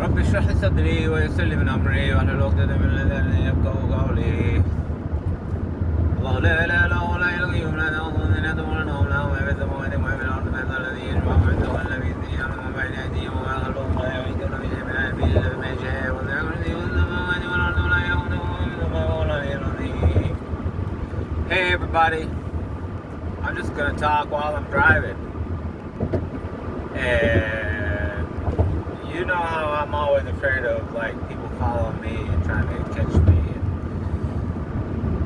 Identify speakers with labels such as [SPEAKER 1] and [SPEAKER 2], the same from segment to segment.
[SPEAKER 1] رب اشرح لي صدري ويسر لي من امري واحلل عقدة من لساني يفقهوا قولي. الله لا اله الا هو لا القيوم لا تاخذه سنة ولا نوم له ما في السماوات وما في الارض من ذا الذي يشفع عنده الا باذنه يعلم ما بين ايديهم وما خلفهم ولا يحيطون بشيء من علمه الا بما شاء وسع كرسيه السماوات والارض ولا يؤوده حفظهما وهو العلي العظيم. Hey everybody, I'm just gonna talk while I'm driving. And you know how I'm always afraid of like people following me and trying to catch me.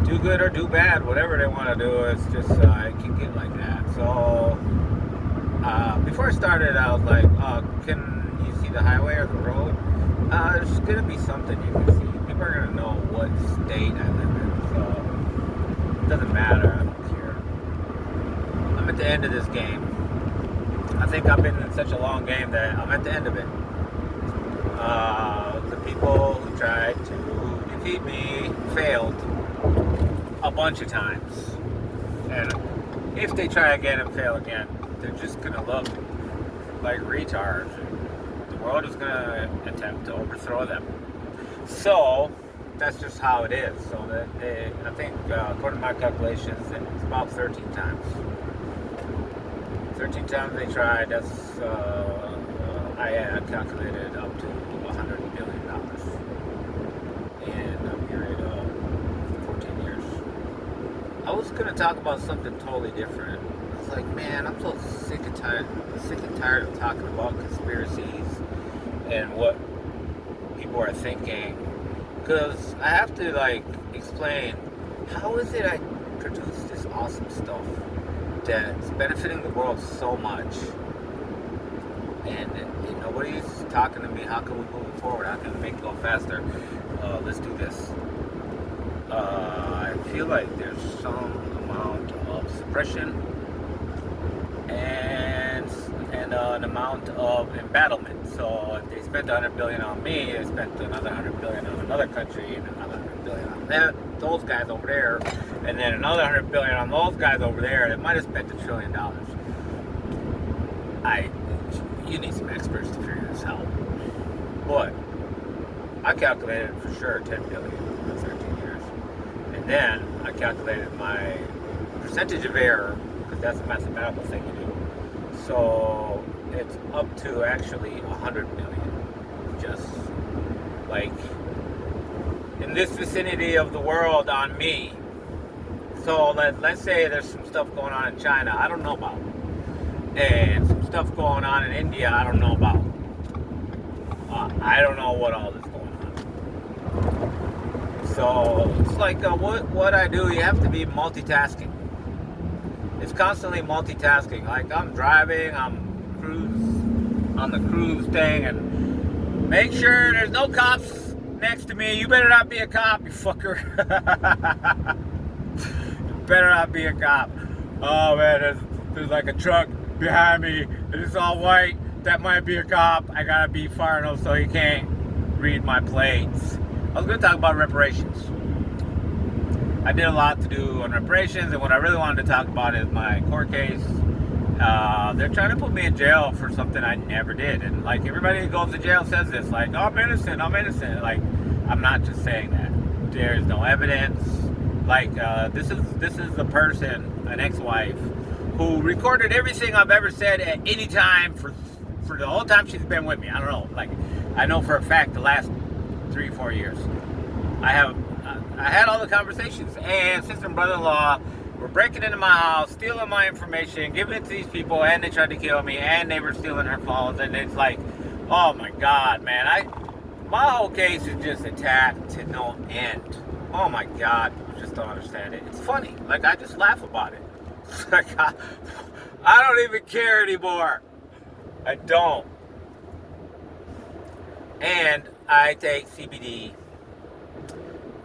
[SPEAKER 1] Do good or do bad, whatever they want to do. It's just it can get like that. So before I started, I was like, "Can you see the highway or the road?" There's gonna be something you can see. People are gonna know what state I live in, so it doesn't matter. I don't care. I'm at the end of this game. I think I've been in such a long game that I'm at the end of it. The people who tried to defeat me failed a bunch of times. And if they try again and fail again, they're just going to look like retards. The world is going to attempt to overthrow them. So that's just how it is. So that I think, according to my calculations, it's about 13 times. 13 times they tried. That's I calculated up to $100 billion in a period of 14 years. I was gonna talk about something totally different. I was like, man, I'm so sick and tired of talking about conspiracies and what people are thinking. Because I have to like explain how is it I produce this awesome stuff that's benefiting the world so much, and nobody's talking to me. How can we move forward? How can we make it go faster? Let's do this. I feel like there's some amount of suppression and an amount of embattlement. So if they spent $100 billion on me, they spent another $100 billion on another country, and another $100 billion on those guys over there, and then another $100 billion on those guys over there. They might have spent $1 trillion. You need some experts to figure this out. But I calculated for sure $10 billion in 13 years, and then I calculated my percentage of error, because that's a mathematical thing to do. So it's up to actually 100 million, just like in this vicinity of the world on me. So let's say there's some stuff going on in China I don't know about, and some stuff going on in India I don't know about. I don't know what all is going on. So it's like what I do, you have to be multitasking. It's constantly multitasking. Like I'm driving, I'm on the cruise thing, and make sure there's no cops next to me. You better not be a cop, you fucker. You better not be a cop. Oh man, there's like a truck behind me, and it's all white. That might be a cop. I gotta be far enough so he can't read my plates. I was gonna talk about reparations. I did a lot to do on reparations, and what I really wanted to talk about is my court case. They're trying to put me in jail for something I never did, and like everybody who goes to jail says this, like, oh, I'm innocent, I'm innocent. Like, I'm not just saying that. There's no evidence. Like, this is the person, an ex-wife, who recorded everything I've ever said at any time for the whole time she's been with me. I don't know. Like, I know for a fact the last 3-4 years. I had all the conversations, and sister and brother-in-law were breaking into my house, stealing my information, giving it to these people, and they tried to kill me, and they were stealing her phones, and it's like, oh my God, man, my whole case is just attacked to no end. Oh my God, you just don't understand it. It's funny, like I just laugh about it. It's like I don't even care anymore. I don't. And I take CBD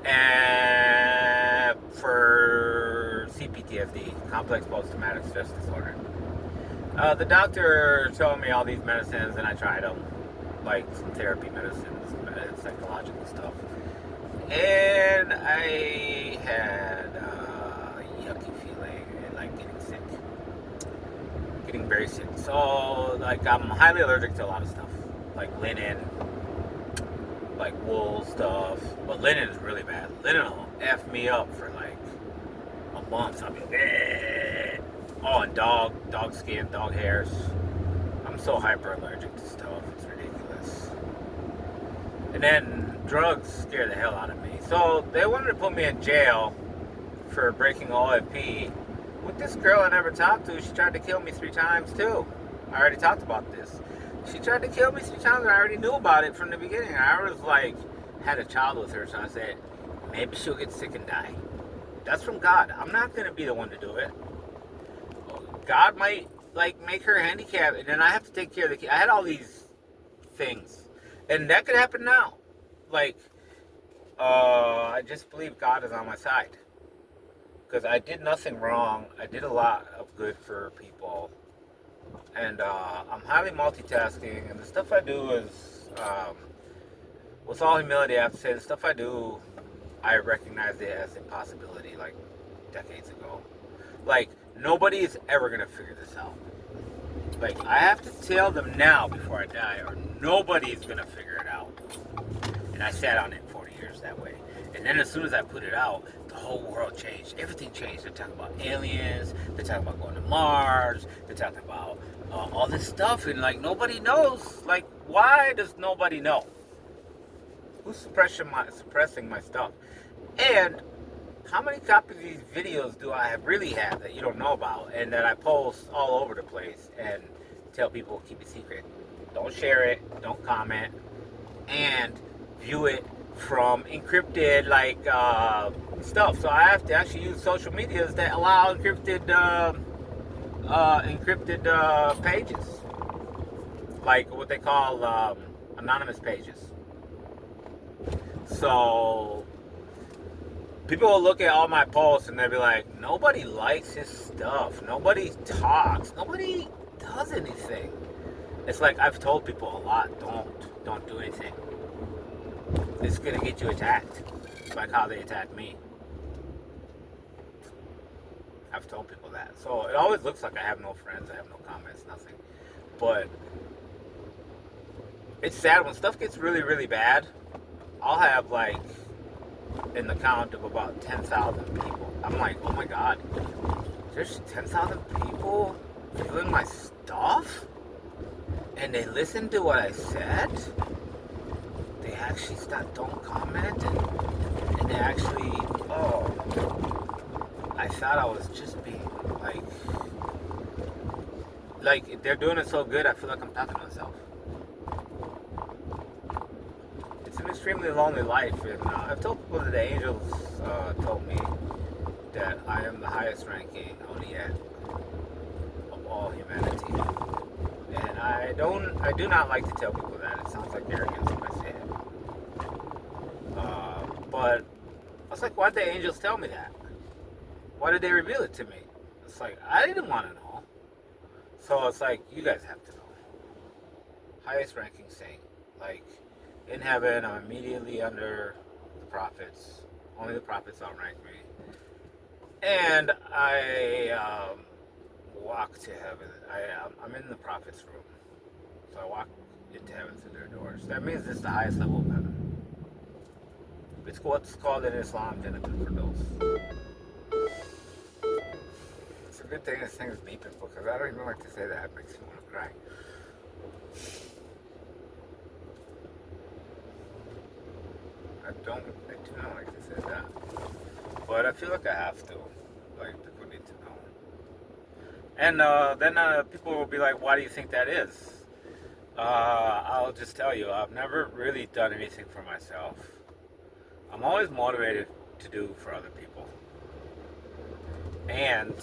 [SPEAKER 1] and for CPTSD, complex post-traumatic stress disorder. The doctor told me all these medicines, and I tried them, like some therapy medicines, psychological stuff, and I had a yucky feeling and like getting very sick. So like I'm highly allergic to a lot of stuff, like linen, like wool stuff. But linen is really bad. Linen will F me up for like a month. I'll be like, eh. Oh, and dog skin, dog hairs. I'm so hyper allergic to stuff. It's ridiculous. And then drugs scare the hell out of me. So they wanted to put me in jail for breaking OFP. With this girl I never talked to, she tried to kill me 3 times too. I already talked about this. She tried to kill me 3 times and I already knew about it from the beginning. I was like, had a child with her, so I said, maybe she'll get sick and die. That's from God. I'm not going to be the one to do it. God might like make her handicapped and then I have to take care of the kid. I had all these things. And that could happen now. Like, I just believe God is on my side. Because I did nothing wrong. I did a lot of good for people. And I'm highly multitasking. And the stuff I do is, with all humility, I have to say, the stuff I do, I recognized it as a possibility like decades ago. Like, nobody is ever going to figure this out. Like, I have to tell them now before I die, or nobody's going to figure it out. And I sat on it 40 years that way. And then as soon as I put it out, the whole world changed. Everything changed. They're talking about aliens. They're talking about going to Mars. They're talking about all this stuff. And, like, nobody knows. Like, why does nobody know? Who's suppressing my stuff? And how many copies of these videos do I really have that you don't know about and that I post all over the place and tell people keep it secret? Don't share it. Don't comment. And view it from encrypted like stuff. So I have to actually use social medias that allow encrypted pages, like what they call anonymous pages. So people will look at all my posts and they'll be like, nobody likes his stuff, nobody talks, nobody does anything. It's like I've told people a lot, don't do anything. It's gonna get you attacked, like how they attacked me. I've told people that. So it always looks like I have no friends, I have no comments, nothing. But it's sad when stuff gets really, really bad. I'll have like an account of about 10,000 people. I'm like, oh my God, there's 10,000 people viewing my stuff? And they listen to what I said? They actually don't comment and they actually, I thought I was just being like they're doing it so good I feel like I'm talking to myself. It's an extremely lonely life, and I've told people that the angels told me that I am the highest ranking Odiat of all humanity. And I do not like to tell people that. It sounds like arrogance when I say it. But I was like, why'd the angels tell me that? Why did they reveal it to me? It's like, I didn't want to know. So it's like, you guys have to know. Highest ranking saint. Like, in heaven, I'm immediately under the prophets. Only the prophets outrank me. And I walk to heaven. I'm in the prophets' room. So I walk into heaven through their doors. That means it's the highest level of heaven. It's what's called in Islam Jannah al-Firdaus. It's a good thing this thing is beeping because I don't even like to say that. It makes me want to cry. I do not like to say that. But I feel like I have to. Like, people need to know. And then people will be like, why do you think that is? I'll just tell you, I've never really done anything for myself. I'm always motivated to do for other people. And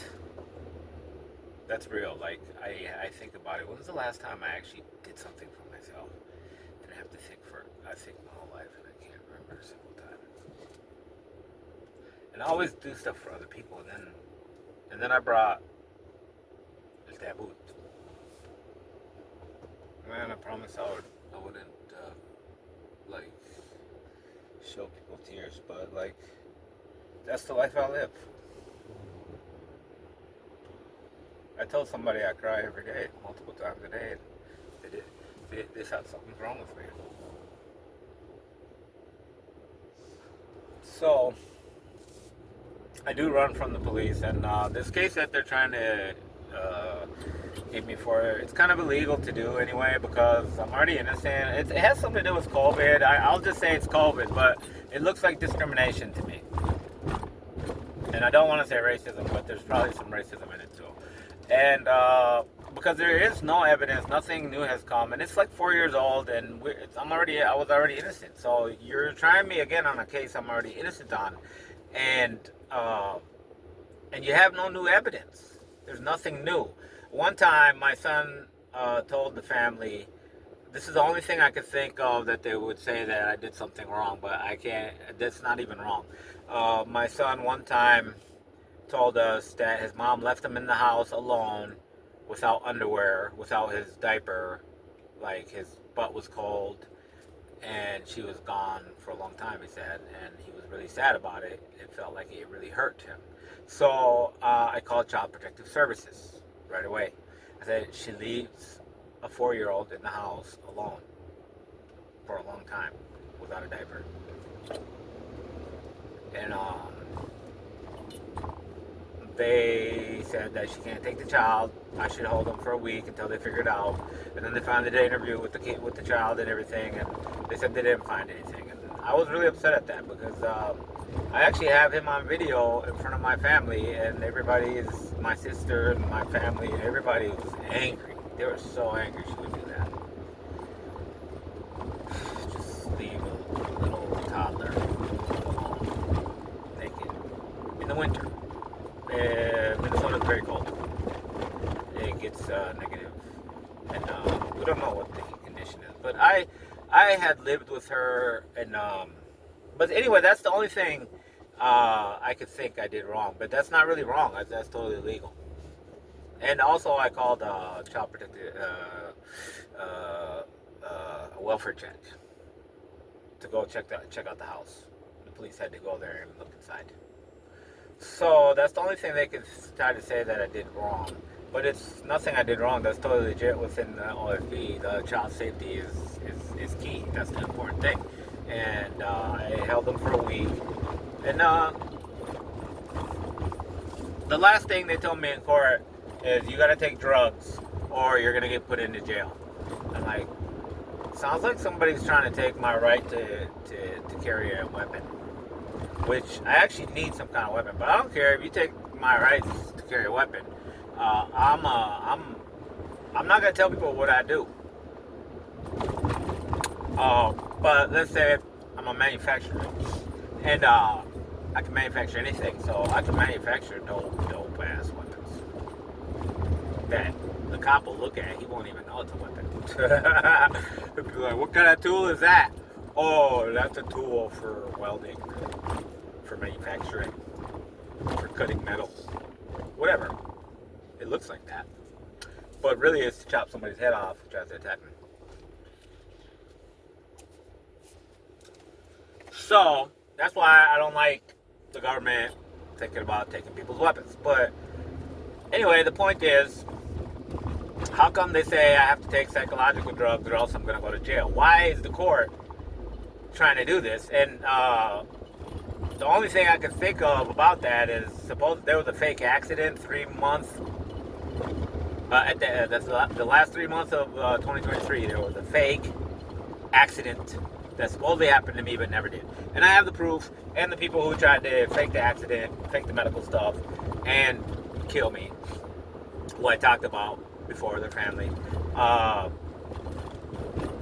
[SPEAKER 1] that's real. Like, I think about it. When was the last time I actually did something for myself? And I have to think I think my whole life and I can't remember a single time. And I always do stuff for other people. And then I brought El Tabut. Man, I promised I wouldn't like show people tears, but like that's the life I live. I told somebody I cry every day, multiple times a day. They thought something's wrong with me. So I do run from the police, and this case that they're trying to get me for, it's kind of illegal to do anyway because I'm already innocent. It has something to do with COVID. I'll just say it's COVID, but it looks like discrimination to me. And I don't want to say racism, but there's probably some racism in it too. And because there is no evidence, nothing new has come, and it's like 4 years old, and I was already innocent. So you're trying me again on a case I'm already innocent on, and you have no new evidence. There's nothing new. One time, my son told the family, this is the only thing I could think of that they would say that I did something wrong, but I can't. That's not even wrong. My son one time told us that his mom left him in the house alone, without underwear, without his diaper, like his butt was cold, and she was gone for a long time, he said, and he was really sad about it. It felt like it really hurt him. So I called Child Protective Services right away. I said, she leaves a 4-year-old in the house alone for a long time without a diaper. And they said that she can't take the child. I should hold them for a week until they figure it out. And then they finally did an interview with the child and everything, and they said they didn't find anything. And I was really upset at that because I actually have him on video in front of my family, and everybody is, my sister and my family, and everybody was angry. They were so angry she would do that. Just leave a little toddler alone, naked, in the winter. Minnesota's very cold. It gets negative, and we don't know what the condition is. But I had lived with her, and but anyway, that's the only thing I could think I did wrong. But that's not really wrong. That's totally legal. And also, I called Child Protective a welfare check to go check out the house. The police had to go there and look inside. So that's the only thing they could try to say that I did wrong. But it's nothing I did wrong. That's totally legit within the OFB. The child safety is key. That's the important thing. And I held them for a week. And the last thing they told me in court is you got to take drugs or you're going to get put into jail. I'm like, sounds like somebody's trying to take my right to carry a weapon. Which I actually need some kind of weapon, but I don't care if you take my rights to carry a weapon. I'm not gonna tell people what I do. But let's say I'm a manufacturer, and I can manufacture anything, so I can manufacture dope ass weapons that the cop will look at. He won't even know it's a weapon. He'll be like, "What kind of tool is that?" Oh, that's a tool for welding, for manufacturing, for cutting metal, whatever. It looks like that. But really it's to chop somebody's head off who tries to attack me. So, that's why I don't like the government thinking about taking people's weapons. But anyway, the point is, how come they say I have to take psychological drugs or else I'm going to go to jail? Why is the court trying to do this? And the only thing I can think of about that is, suppose there was a fake accident 3 months at the last 3 months of 2023. There was a fake accident that supposedly happened to me but never did, and I have the proof and the people who tried to fake the accident, fake the medical stuff, and kill me, who I talked about before, their family.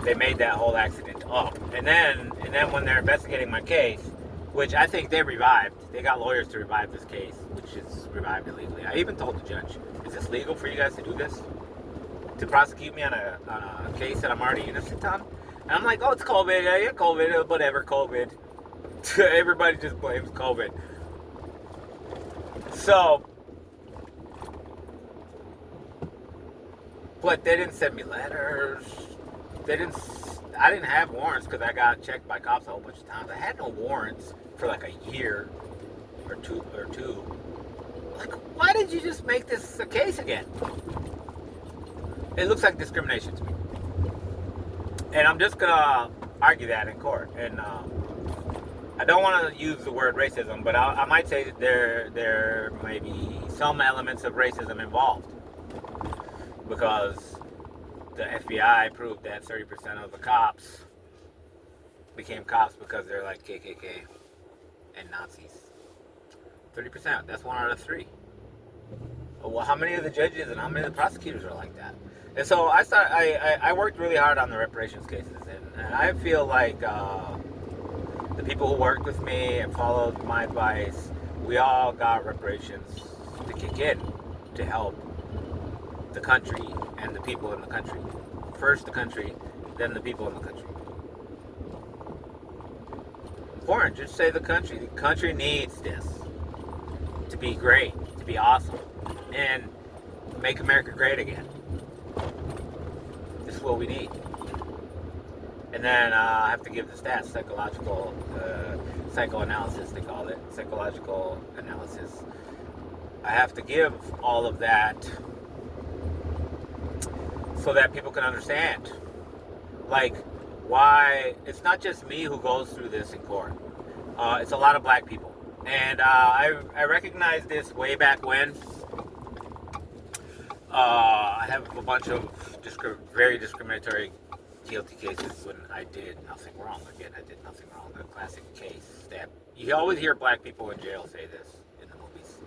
[SPEAKER 1] They made that whole accident up, and then when they're investigating my case, which I think they revived, they got lawyers to revive this case, which is revived illegally. I even told the judge, is this legal for you guys to do this, to prosecute me on a case that I'm already innocent on? And I'm like, oh, it's COVID, yeah, COVID, whatever, COVID. Everybody just blames COVID. So, but they didn't send me letters. I didn't have warrants because I got checked by cops a whole bunch of times. I had no warrants for like a year or two. Like, why did you just make this a case again? It looks like discrimination to me. And I'm just gonna argue that in court. And I don't want to use the word racism, but I might say that there may be some elements of racism involved because the FBI proved that 30% of the cops became cops because they're like KKK and Nazis. 30%. That's 1 out of 3. Well, how many of the judges and how many of the prosecutors are like that? And so I worked really hard on the reparations cases, and I feel like the people who worked with me and followed my advice, we all got reparations to kick in to help the country and the people in the country. First the country, then the people in the country. Important, just say the country. The country needs this to be great, to be awesome, and make America great again. This is what we need. And then I have to give the stats, psychoanalysis, they call it, psychological analysis. I have to give all of that so that people can understand. Like, why it's not just me who goes through this in court. It's a lot of black people. And I recognized this way back when. I have a bunch of very discriminatory guilty cases when I did nothing wrong. Again, I did nothing wrong. A classic case that you always hear black people in jail say this in the movies.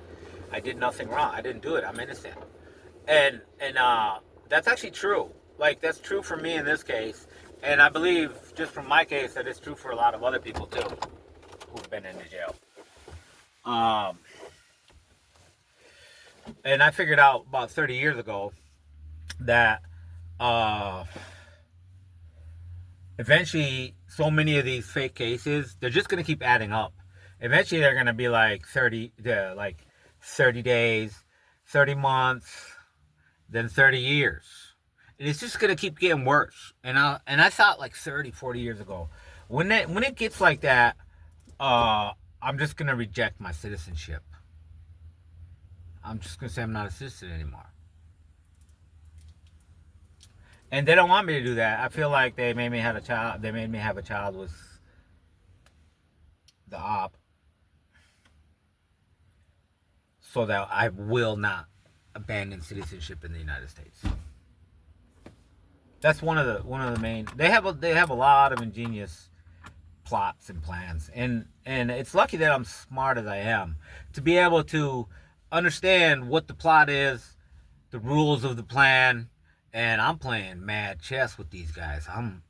[SPEAKER 1] I did nothing wrong. I didn't do it. I'm innocent. And that's actually true. Like, that's true for me in this case. And I believe, just from my case, that it's true for a lot of other people too who've been in the jail. And I figured out about 30 years ago that eventually so many of these fake cases, they're just going to keep adding up. Eventually they're going to be like 30 days, 30 months, then 30 years. And it's just going to keep getting worse. And I thought like 30, 40 years ago, when it gets like that, I'm just going to reject my citizenship. I'm just going to say I'm not a citizen anymore. And they don't want me to do that. I feel like they made me have a child. They made me have a child with the op, so that I will not abandon citizenship in the United States. That's one of the main. They have a lot of ingenious plots and plans, and it's lucky that I'm smart as I am to be able to understand what the plot is, the rules of the plan. And I'm playing mad chess with these guys. I'm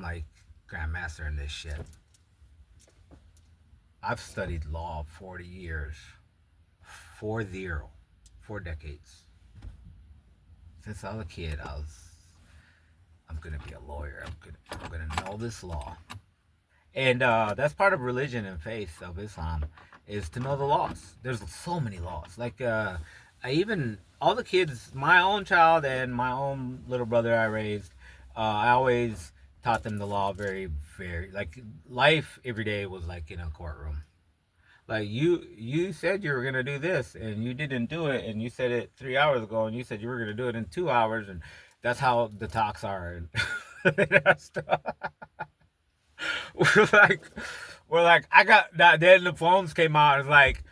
[SPEAKER 1] like grandmaster in this shit. I've studied law 40 years. 4 decades. Since I was a kid, I'm gonna be a lawyer. I'm gonna know this law. And that's part of religion and faith of Islam, is to know the laws. There's so many laws. Like all the kids, my own child and my own little brother I raised, I always taught them the law very, very, like, life every day was like in a courtroom. Like, you said you were going to do this and you didn't do it, and you said it 3 hours ago, and you said you were going to do it in 2 hours, and that's how the talks are. we're like, I got that. Then the phones came out. It's like,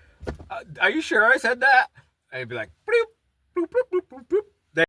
[SPEAKER 1] are you sure I said that? And it'd be like, bloop, bloop, bloop, bloop, bloop, bloop.